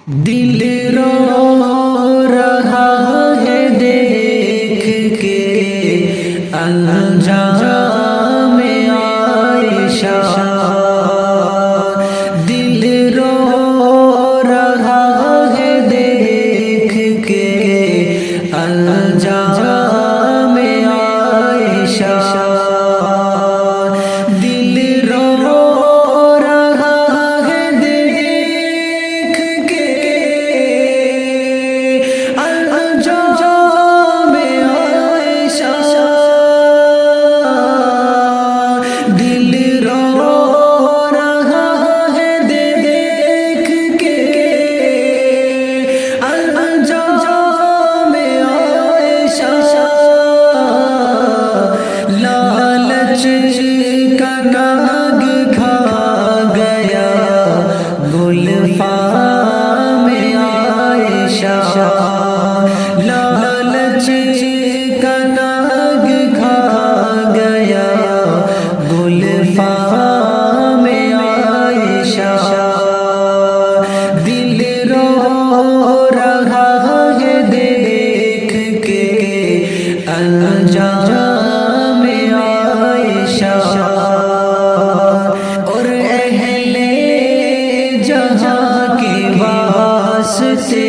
دل رو رہا ہے دیکھ کے انجام عائشہ، دل رو رہا ہے دیکھ کے انجام عائشہ، دل رو رہا ہے دیکھ کے انجام عائشہ، دل رو رہا ہے دیکھ کے انجام عائشہ، لالچ کا ناگ کھا گیا گلفام عائشہ، لالچ کا ناگ کھا گیا گلفام عائشہ، دل رو رہا ہے دیکھ کے انجام عائشہ، اور اہل جہاں کے واسطے